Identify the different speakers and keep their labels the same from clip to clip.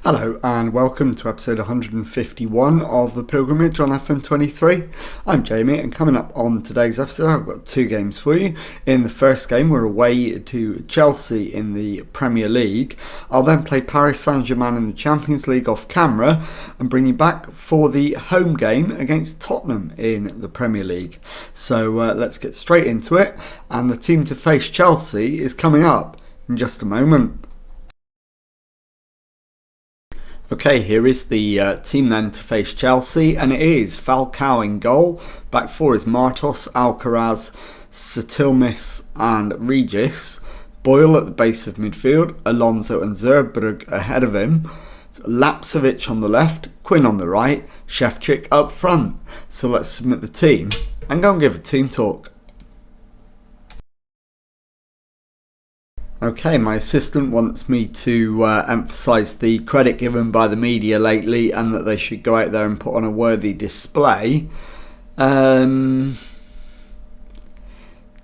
Speaker 1: Hello and welcome to episode 151 of The Pilgrimage on FM23. I'm Jamie, and coming up on today's episode I've got two games for you. In the first game we're away to Chelsea in the Premier League. I'll then play Paris Saint-Germain in the Champions League off camera and bring you back for the home game against Tottenham in the Premier League. So let's get straight into it, and the team to face Chelsea is coming up in just a moment. Okay, here is the team then to face Chelsea, and it is Falcao in goal. Back four is Martos, Alcaraz, Satilmis and Regis. Boyle at the base of midfield, Alonso and Zerbrug ahead of him. Lapsevich on the left, Quinn on the right, Shevchik up front. So let's submit the team and go and give a team talk. Okay, my assistant wants me to emphasise the credit given by the media lately and that they should go out there and put on a worthy display. Yeah,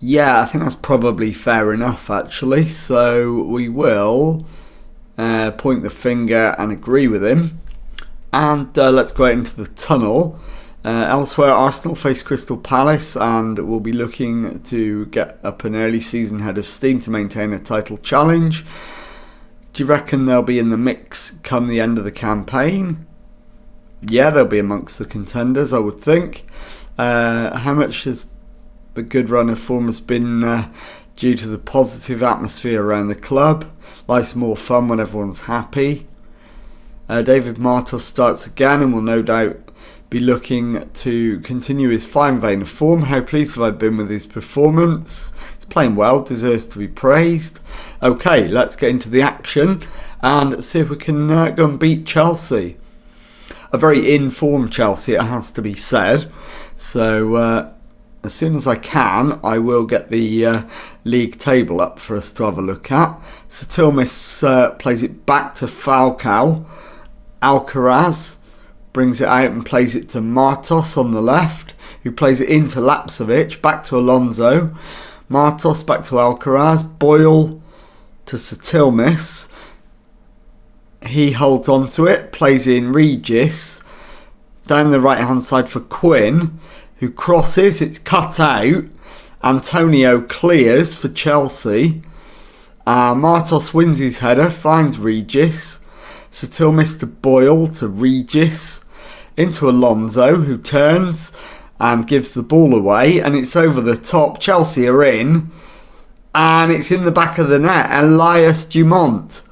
Speaker 1: I think that's probably fair enough actually. So we will point the finger and agree with him. And let's go out into the tunnel. Elsewhere, Arsenal face Crystal Palace and will be looking to get up an early season head of steam to maintain a title challenge. Do you reckon they'll be in the mix come the end of the campaign? Yeah, they'll be amongst the contenders, I would think. How much has the good run of form has been due to the positive atmosphere around the club? Life's more fun when everyone's happy. David Martos starts again and will no doubt be looking to continue his fine vein of form. How pleased have I been with his performance? He's playing well, deserves to be praised. Okay, let's get into the action and see if we can go and beat Chelsea. A very in-form Chelsea, it has to be said. So as soon as I can, I will get the league table up for us to have a look at. Satilmis plays it back to Falcao. Alcaraz brings it out and plays it to Martos on the left, who plays it into Lapsevich, back to Alonso. Martos back to Alcaraz. Boyle to Satilmis. He holds on to it, plays in Regis. Down the right hand side for Quinn, who crosses, it's cut out. Antonio clears for Chelsea. Martos wins his header, finds Regis. Satilmis to Boyle to Regis. Into Alonso, who turns and gives the ball away, and it's over the top. Chelsea are in, and it's in the back of the net. Elias Dumont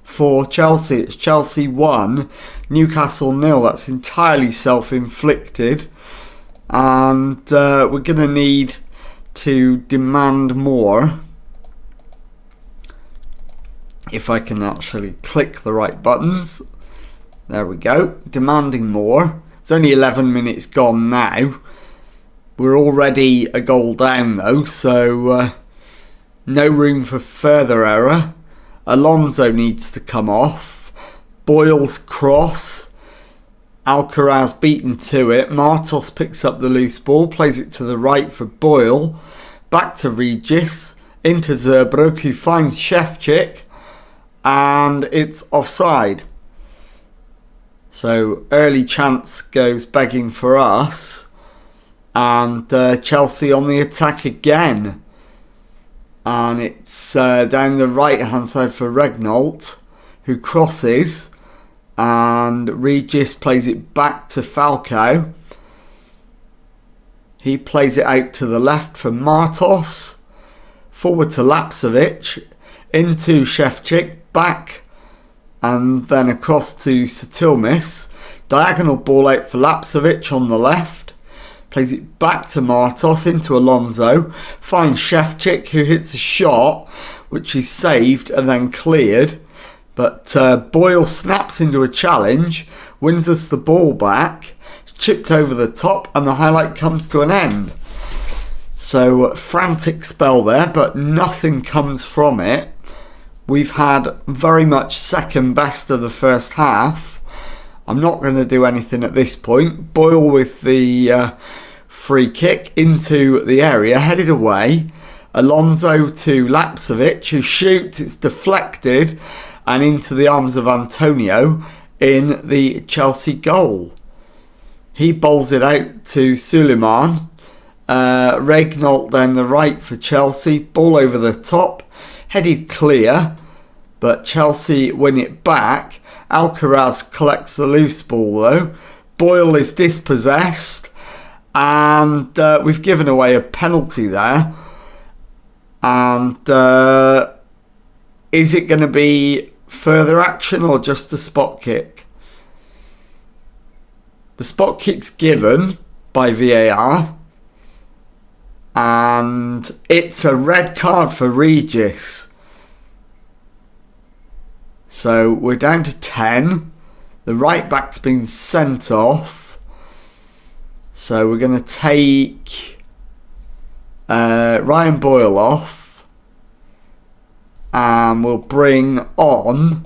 Speaker 1: for Chelsea. It's Chelsea 1, Newcastle 0. That's entirely self-inflicted, and we're going to need to demand more. If I can actually click the right buttons. There we go. Demanding more. It's only 11 minutes gone now. We're already a goal down though, so no room for further error. Alonso needs to come off. Boyle's cross. Alcaraz beaten to it. Martos picks up the loose ball, plays it to the right for Boyle. Back to Regis. Into Zerbrug, who finds Shevchik. And it's offside. So early chance goes begging for us. And Chelsea on the attack again. And it's down the right hand side for Regnault, who crosses. And Regis plays it back to Falcao. He plays it out to the left for Martos. Forward to Lapsevich. Into Shevchik. Back and then across to Satilmis. Diagonal ball out for Lapsevich on the left. Plays it back to Martos into Alonso. Finds Shevchik, who hits a shot which is saved and then cleared. But Boyle snaps into a challenge, wins us the ball back. It's chipped over the top and the highlight comes to an end. So frantic spell there, but nothing comes from it. We've had very much second best of the first half. I'm not going to do anything at this point. Boyle with the free kick into the area, headed away. Alonso to Lapsevich, who shoots, it's deflected and into the arms of Antonio. in the Chelsea goal. He bowls it out to Suleiman. Regnault down the right for Chelsea. Ball over the top. Headed clear. But Chelsea win it back. Alcaraz collects the loose ball though. Boyle is dispossessed. And we've given away a penalty there. And is it going to be further action or just a spot kick? The spot kick's given by VAR. And it's a red card for Regis. So we're down to 10. The right back's been sent off. So we're going to take Ryan Boyle off. And we'll bring on...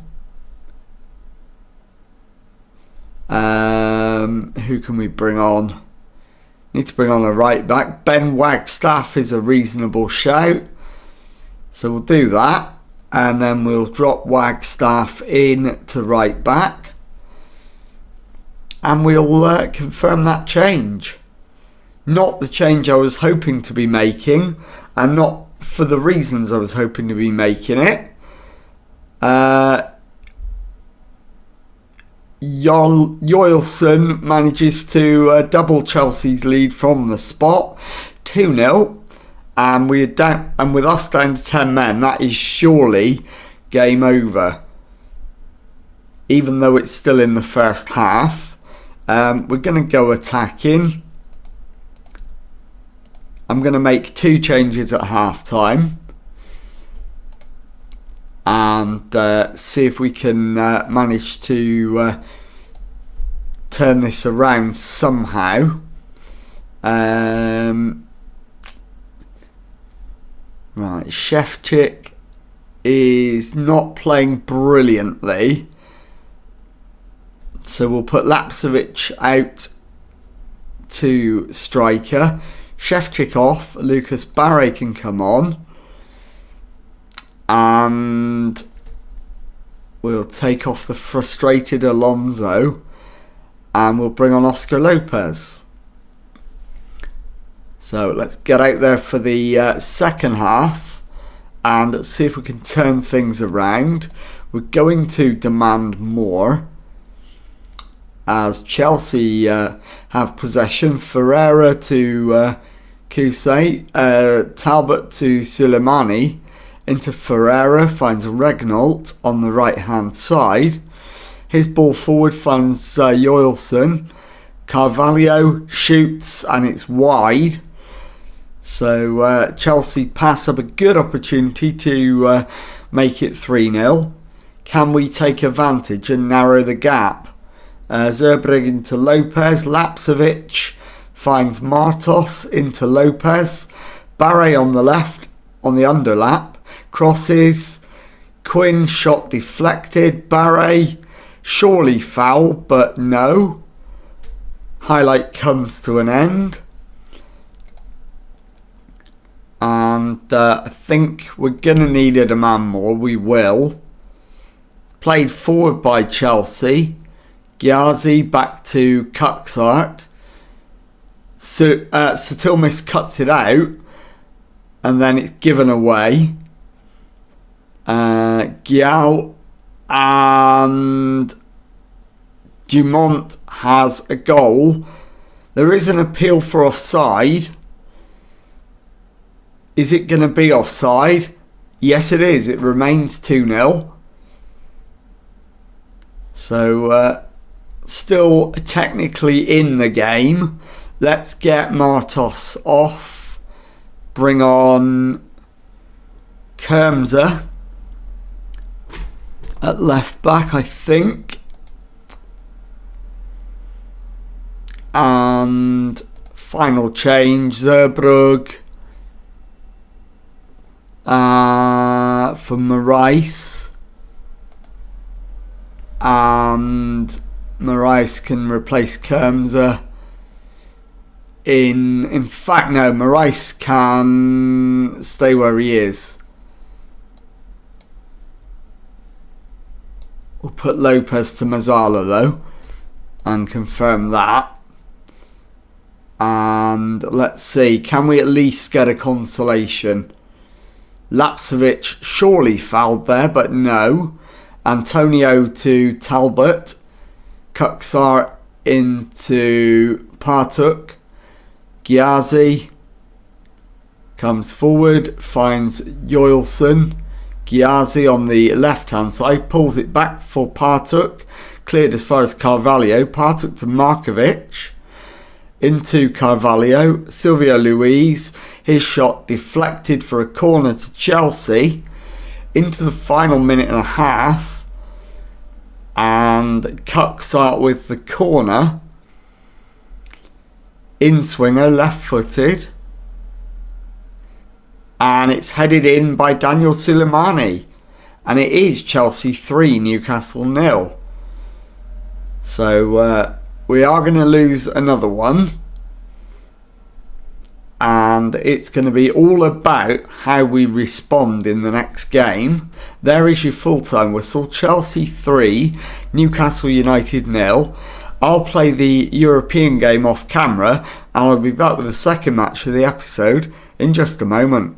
Speaker 1: who can we bring on? Need to bring on a right back. Ben Wagstaff is a reasonable shout. So we'll do that. And then we'll drop Wagstaff in to right back. And we'll confirm that change. Not the change I was hoping to be making. And not for the reasons I was hoping to be making it. Joylson manages to double Chelsea's lead from the spot. 2-0. And we're down, and with us down to 10 men, that is surely game over. Even though it's still in the first half. We're going to go attacking. I'm going to make 2 changes at half time. And see if we can manage to turn this around somehow. Right, Shevchik is not playing brilliantly. So we'll put Lapsevich out to striker. Shevchik off. Lucas Barre can come on. And we'll take off the frustrated Alonso. And we'll bring on Oscar Lopez. So let's get out there for the second half and see if we can turn things around. We're going to demand more as Chelsea have possession. Ferreira to Kusei, Talbot to Suleimani, into Ferreira, finds Regnault on the right hand side. His ball forward finds Joylson. Carvalho shoots and it's wide. So Chelsea pass up a good opportunity to make it 3-0. Can we take advantage and narrow the gap? Zerbrig into Lopez. Lapsevich finds Martos into Lopez. Barre on the left on the underlap. Crosses. Quinn shot deflected. Barre surely foul, but no. Highlight comes to an end. And I think we're going to need a man more. We will. Played forward by Chelsea. Ghazi back to Cuxart. Satilmis cuts it out. And then it's given away. Giao and Dumont has a goal. There is an appeal for offside. Is it going to be offside? Yes, it is. It remains 2-0. So, still technically in the game. Let's get Martos off. Bring on Kermza at left back, I think. And final change, Zerbrug for Marais, and Marais can replace Kermza. In fact, no, Marais can stay where he is. We'll put Lopez to Mazzala though and confirm that. And let's see, can we at least get a consolation? Lapcevic surely fouled there, but no. Antonio to Talbot. Kuksar into Partuk. Ghiazi comes forward, finds Joylson. Ghiazi on the left hand side pulls it back for Partuk. Cleared as far as Carvalho. Partuk to Markovic. Into Carvalho. Silvio Luis. His shot deflected for a corner to Chelsea. Into the final minute and a half. And Kuksar with the corner. In-swinger, left-footed. And it's headed in by Daniel Suleimani. And it is Chelsea 3, Newcastle 0. So we are going to lose another one. And it's going to be all about how we respond in the next game. There is your full-time whistle. Chelsea 3, Newcastle United 0. I'll play the European game off camera and I'll be back with the second match of the episode in just a moment.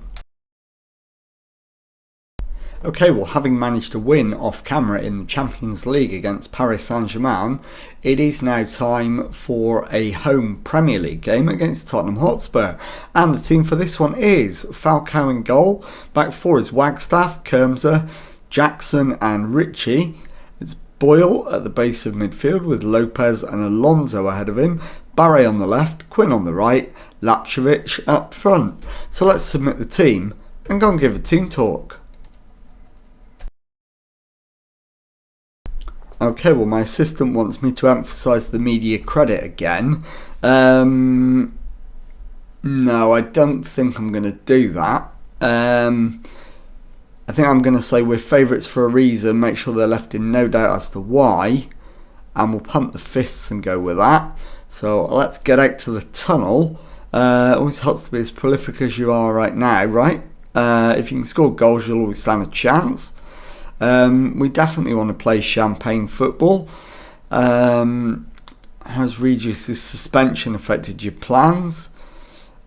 Speaker 1: Okay, well, having managed to win off camera in the Champions League against Paris Saint-Germain, it is now time for a home Premier League game against Tottenham Hotspur. And the team for this one is Falcao in goal. Back four is Wagstaff, Kermser, Jackson and Ritchie. It's Boyle at the base of midfield with Lopez and Alonso ahead of him. Barre on the left, Quinn on the right, Lapcevic up front. So let's submit the team and go and give a team talk. Okay, well, my assistant wants me to emphasise the media credit again. No, I don't think I'm going to do that. I think I'm going to say we're favourites for a reason, make sure they're left in no doubt as to why, and we'll pump the fists and go with that. So let's get out to the tunnel. Always helps to be as prolific as you are right now, right? If you can score goals, you'll always stand a chance. We definitely want to play champagne football. How's Regis' suspension affected your plans?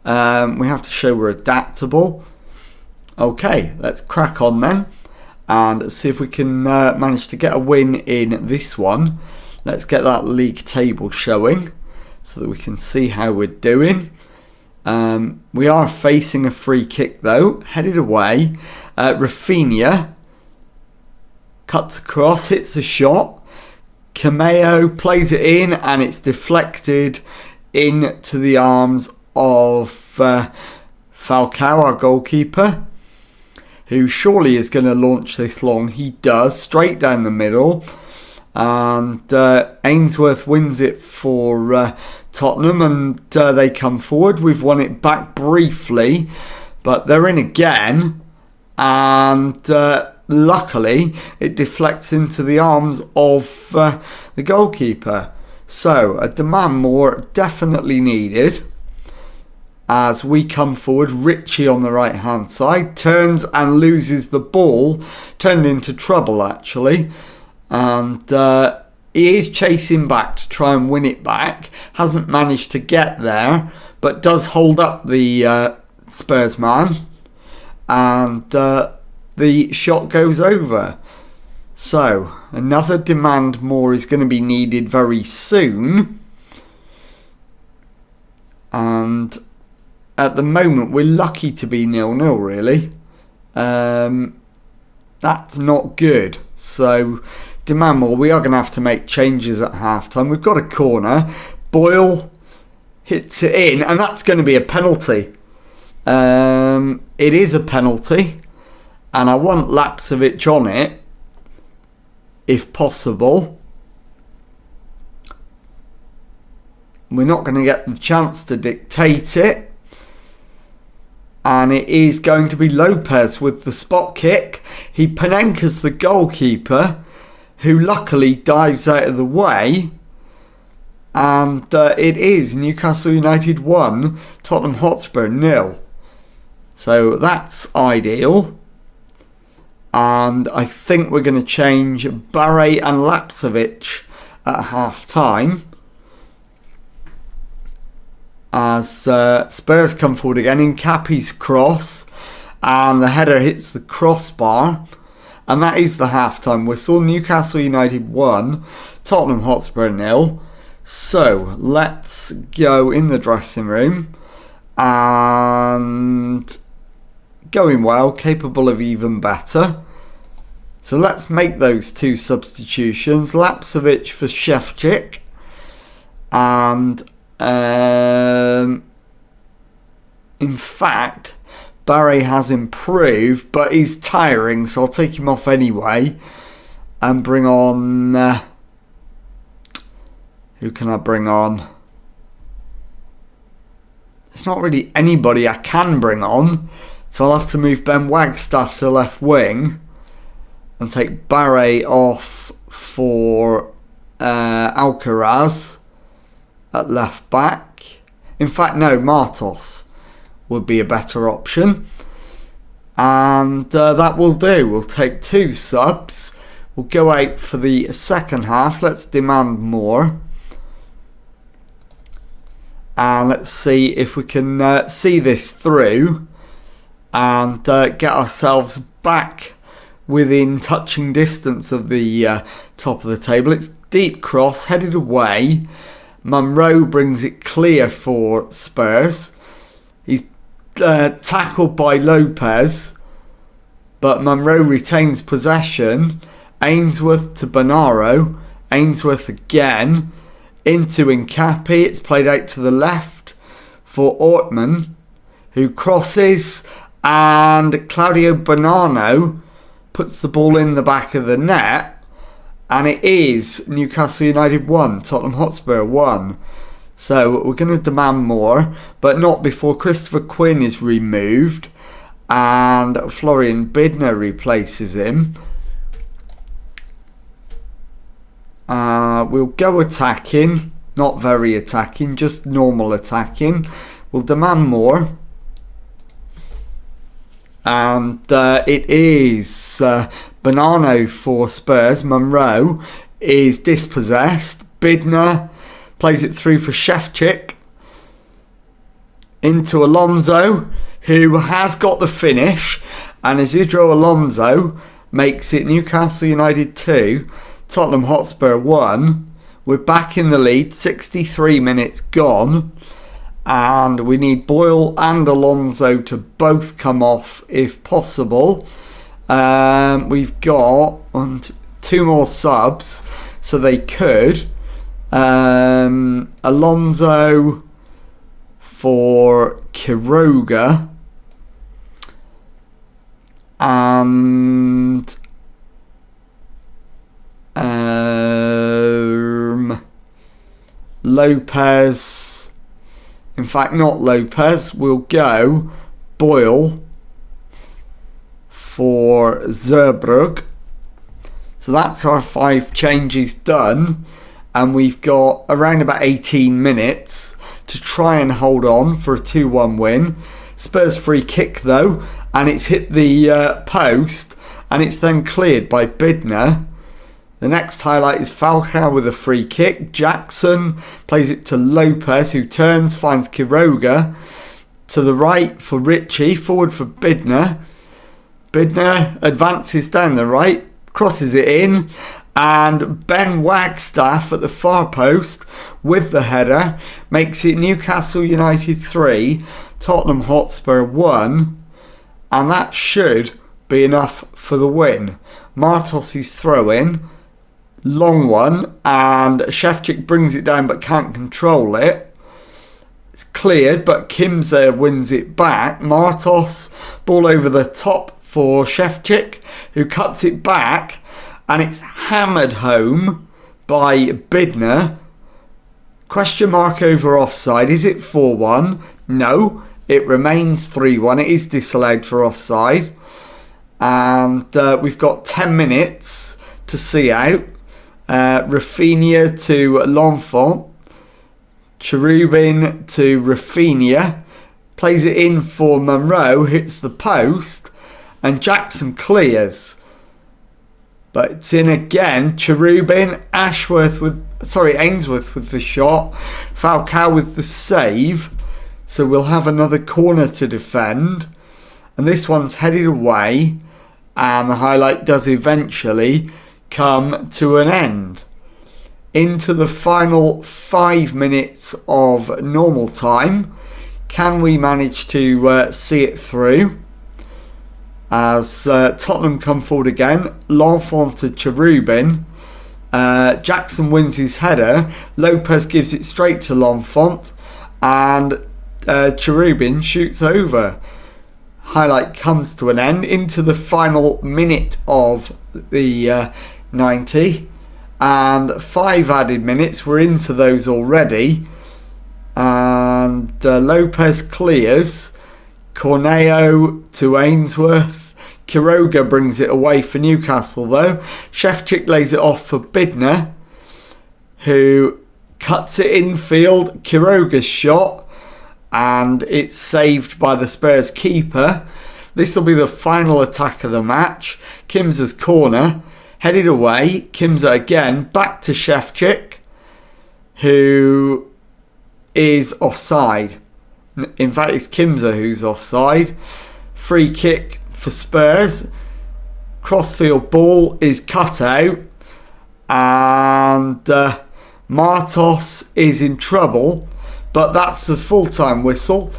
Speaker 1: We have to show we're adaptable. Okay, let's crack on then and see if we can manage to get a win in this one. Let's get that league table showing so that we can see how we're doing. We are facing a free kick though, headed away. Rafinha cuts across, hits a shot. Cameo plays it in and it's deflected into the arms of Falcao, our goalkeeper, who surely is going to launch this long. He does, straight down the middle. And Ainsworth wins it for Tottenham and they come forward. We've won it back briefly, but they're in again. And luckily, it deflects into the arms of the goalkeeper. So, a demand more definitely needed. As we come forward, Ritchie on the right hand side turns and loses the ball. Turned into trouble actually. And he is chasing back to try and win it back. Hasn't managed to get there, but does hold up the Spurs man. And the shot goes over. So, another demand more is going to be needed very soon. And at the moment, we're lucky to be 0-0, really. That's not good. So, demand more. We are going to have to make changes at half-time. We've got a corner. Boyle hits it in, and that's going to be a penalty. It is a penalty. And I want Lapcevic on it, if possible. We're not going to get the chance to dictate it. And it is going to be Lopez with the spot kick. He Panenkes the goalkeeper, who luckily dives out of the way. And it is Newcastle United 1, Tottenham Hotspur 0. So that's ideal. And I think we're going to change Barre and Lapcevic at half time. As Spurs come forward again. Nkappi's cross. And the header hits the crossbar. And that is the half-time whistle. Newcastle United 1. Tottenham Hotspur 0. So, let's go in the dressing room. And going well. Capable of even better. So let's make those 2 substitutions. Lapcevic for Šefčík. And in fact, Barre has improved, but he's tiring, so I'll take him off anyway. And bring on... who can I bring on? There's not really anybody I can bring on. So I'll have to move Ben Wagstaff to left wing. And take Barre off for Alcaraz at left back. In fact, no, Martos would be a better option. And that will do. We'll take 2 subs. We'll go out for the second half. Let's demand more. And let's see if we can see this through. And get ourselves back within touching distance of the top of the table. It's deep cross, headed away. Monroe brings it clear for Spurs. He's tackled by Lopez, but Monroe retains possession. Ainsworth to Bonaro. Ainsworth again into Nkappi. It's played out to the left for Ortman, who crosses, and Claudio Bonano puts the ball in the back of the net, and it is Newcastle United 1, Tottenham Hotspur 1. So we're going to demand more, but not before Christopher Quinn is removed and Florian Bidner replaces him. We'll go attacking, not very attacking, just normal attacking. We'll demand more. And it is Bonano for Spurs. Monroe is dispossessed. Bidner plays it through for Šefčík. Into Alonso, who has got the finish. And Isidro Alonso makes it Newcastle United 2, Tottenham Hotspur 1. We're back in the lead, 63 minutes gone. And we need Boyle and Alonso to both come off if possible. We've got 2 more subs, so they could. Alonso for Quiroga. And Lopez. In fact, not Lopez. We'll go Boyle for Zerbrugge. So that's our 5 changes done. And we've got around about 18 minutes to try and hold on for a 2-1 win. Spurs free kick though. And it's hit the post. And it's then cleared by Bidner. The next highlight is Falcao with a free kick. Jackson plays it to Lopez, who turns, finds Quiroga. To the right for Ritchie, forward for Bidner. Bidner advances down the right, crosses it in, and Ben Wagstaff at the far post with the header makes it Newcastle United 3, Tottenham Hotspur 1, and that should be enough for the win. Martos' throw-in. Long one, and Šefčík brings it down but can't control it. It's cleared, but Kimza wins it back. Martos, ball over the top for Šefčík, who cuts it back, and it's hammered home by Bidner. Question mark over offside. Is it 4-1? No, it remains 3-1. It is disallowed for offside. And we've got 10 minutes to see out. Rafinha to L'Enfant. Cherubin to Rafinha. Plays it in for Monroe. Hits the post. and Jackson clears. But it's in again. Cherubin, Ainsworth with the shot. Falcao with the save. So we'll have another corner to defend. And this one's headed away. And the highlight does eventually come to an end. Into the final 5 minutes of normal time. Can we manage to see it through? As Tottenham come forward again. L'Enfant to Cherubin. Jackson wins his header. Lopez gives it straight to L'Enfant. And Cherubin shoots over. Highlight comes to an end. Into the final minute of the 90. And 5 added minutes. We're into those already. And Lopez clears. Corneo to Ainsworth. Quiroga brings it away for Newcastle though. Shevchik lays it off for Bidner, who cuts it infield. Quiroga's shot, and it's saved by the Spurs keeper. This will be the final attack of the match. Kimza's corner, headed away. Kimza again, back to Shevchik, who is offside. In fact, it's Kimza who's offside. Free kick for Spurs. Crossfield ball is cut out. And Martos is in trouble. But that's the full-time whistle.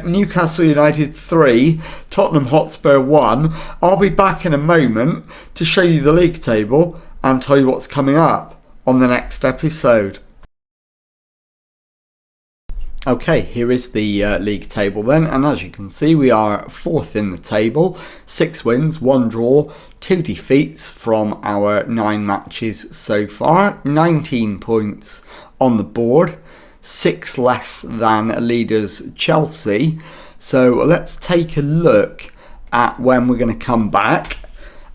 Speaker 1: Newcastle United 3, Tottenham Hotspur 1. I'll be back in a moment to show you the league table and tell you what's coming up on the next episode. Okay, here is the league table then, and as you can see we are 4th in the table. 6 wins, 1 draw, 2 defeats from our 9 matches so far. 19 points on the board, 6 less than leaders Chelsea. So let's take a look at when we're going to come back,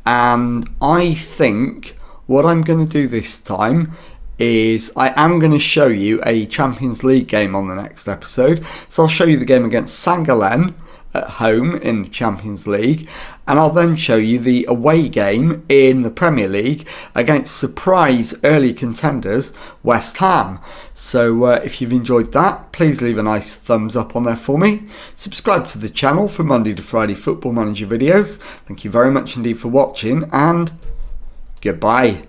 Speaker 1: and I think what I'm going to do this time is I am going to show you a Champions League game on the next episode. So I'll show you the game against Saint-Gallen at home in the Champions League, and I'll then show you the away game in the Premier League against surprise early contenders West Ham. So if you've enjoyed that, please leave a nice thumbs up on there for me. Subscribe to the channel for Monday to Friday Football Manager videos. Thank you very much indeed for watching, and goodbye.